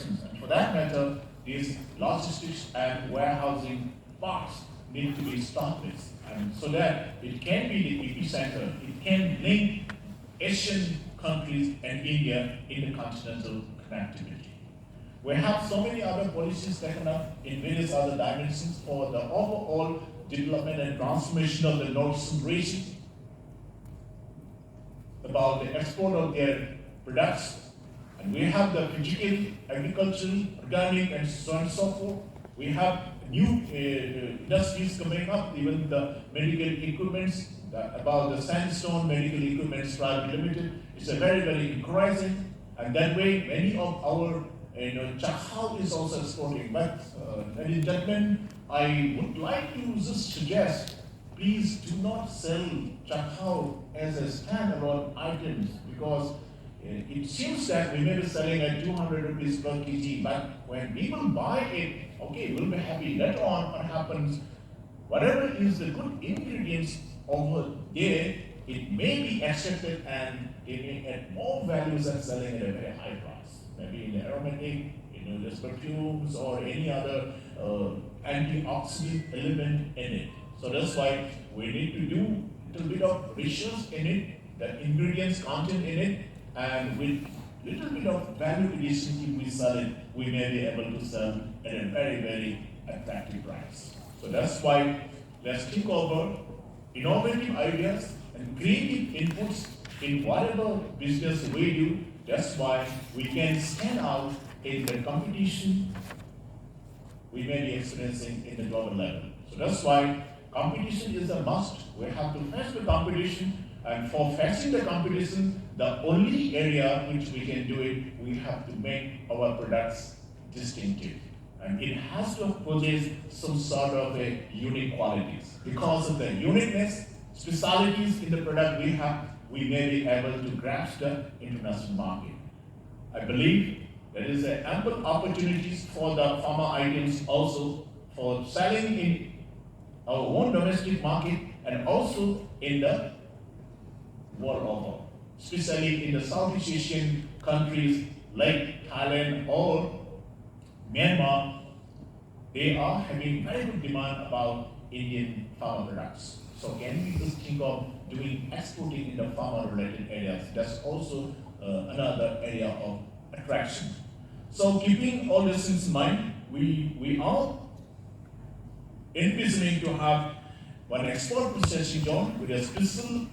operations. And for that matter, these logistics and warehousing parks need to be established, and so that it can be the epicenter, it can link Asian countries and India in the continental connectivity. We have so many other policies taken up in various other dimensions for the overall development and transformation of the Northern region, about the export of their products. And we have the physical, agricultural, organic, and so on and so forth. We have new industries coming up, even the medical equipments, about the Sandstone Medical Equipment Private Limited. It's a very, very encouraging, and that way many of our Chakao is also exporting. But ladies and gentlemen, I would like to just suggest, please do not sell Chakao as a standalone items, because it seems that we may be selling at 200 rupees per kg, but when people buy it, okay, we'll be happy. Later on, what happens, whatever is the good ingredients over there, it may be accepted and it may add more values than selling at a very high price. Maybe in the aromatic, there's perfumes or any other antioxidant element in it. So that's why we need to do a little bit of research in it, the ingredients content in it, and with little bit of value addition, if we sell it, we may be able to sell at a very, very attractive price. So that's why let's think over innovative ideas and creative inputs in whatever business we do. That's why we can stand out in the competition we may be experiencing in the global level. So that's why competition is a must. We have to face the competition, and for facing the competition, the only area which we can do it, we have to make our products distinctive. And it has to possess some sort of a unique qualities. Because of the uniqueness, specialities in the product we have, we may be able to grasp the international market. I believe there is ample opportunities for the pharma items also for selling in our own domestic market and also in the world over, especially in the Southeast Asian countries like Thailand or Myanmar. They are having very good demand about Indian pharma products. So can we just think of doing exporting in the pharma-related areas? That's also another area of attraction. So keeping all this in mind, we are envisioning to have one export processing zone with a special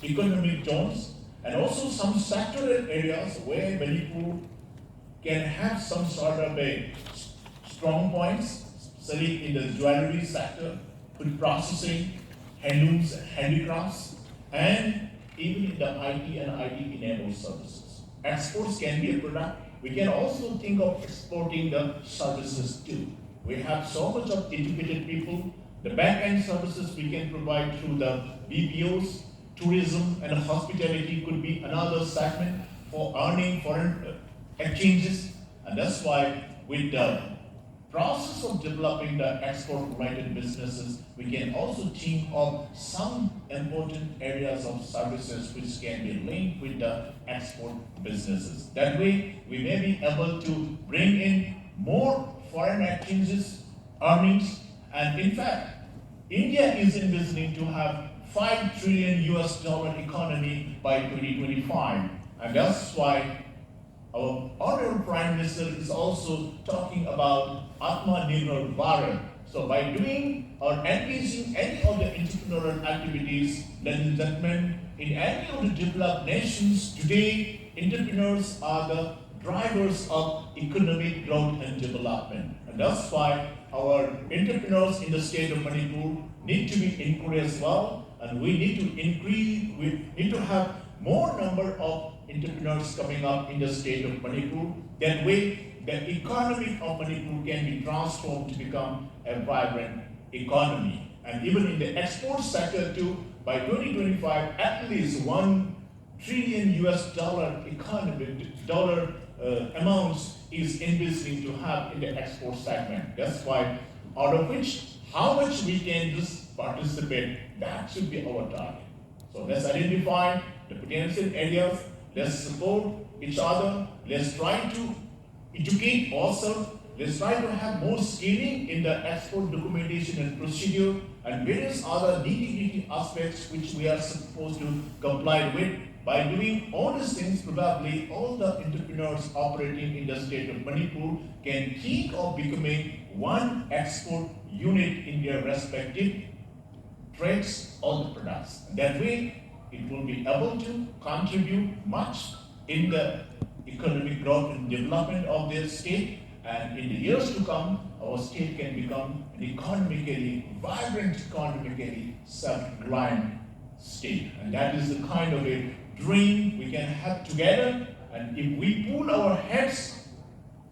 economic zones, and also some sectoral areas where Manipur can have some sort of a strong points, especially in the jewelry sector, food processing, handlooms, handicrafts, and even in the IT and IT-enabled services. Exports can be a product. We can also think of exporting the services too. We have so much of educated people. The back-end services we can provide through the BPOs, tourism and hospitality could be another segment for earning foreign exchanges. And that's why with the process of developing the export-related businesses, we can also think of some important areas of services which can be linked with the export businesses. That way, we may be able to bring in more foreign exchanges, earnings, and in fact, India is envisioning to have $5 trillion economy by 2025, and that's why our Honorable Prime Minister is also talking about Atmanirbhar Bharat. So by doing or engaging any of the entrepreneurial activities, ladies and gentlemen, in any of the developed nations today, entrepreneurs are the drivers of economic growth and development. And that's why our entrepreneurs in the state of Manipur need to be encouraged as well, and we need to have more number of entrepreneurs coming up in the state of Manipur. That way, the economy of Manipur can be transformed to become a vibrant economy. And even in the export sector too, by 2025, at least $1 trillion economy, amounts is envisioning to have in the export segment. That's why, out of which, how much we can just participate, that should be our target. So let's identify the potential areas, let's support each other, let's try to educate ourselves. Let's try to have more skilling in the export documentation and procedure and various other nitty-gritty aspects which we are supposed to comply with. By doing all these things, probably all the entrepreneurs operating in the state of Manipur can think of becoming one export unit in their respective trades or the products. That way, it will be able to contribute much in the economic growth and development of their state. And in the years to come, our state can become an economically vibrant, economically self-reliant state. And that is the kind of a dream we can have together. And if we pull our heads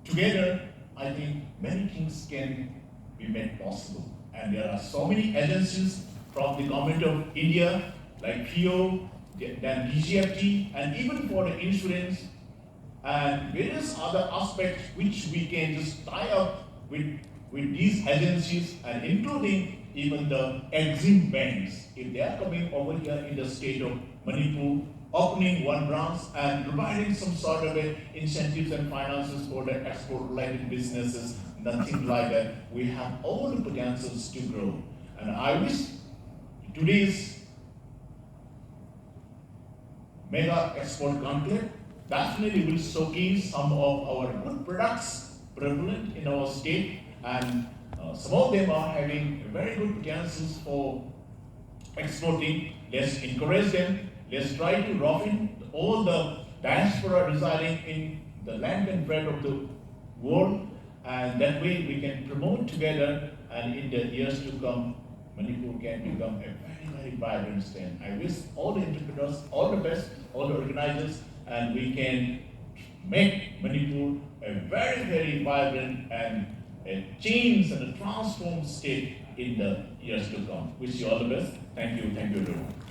together, I think many things can be made possible. And there are so many agencies from the government of India, like PO, then DGFT, and even for the insurance, and various other aspects which we can just tie up with these agencies, and including even the Exim banks, if they are coming over here in the state of Manipur, opening one branch and providing some sort of incentives and finances for the export-related businesses, nothing like that. We have all the potentials to grow. And I wish today's mega export conclave definitely will showcase some of our good products prevalent in our state, and some of them are having very good potentials for exporting. Let's encourage them. Let's try to roughen all the diaspora residing in the land and bread of the world, and that way we can promote together, and in the years to come, Manipur can become a very, very vibrant state. I wish all the entrepreneurs all the best, all the organizers, and we can make Manipur a very, very vibrant and a changed and a transformed state in the years to come. Wish you all the best. Thank you everyone.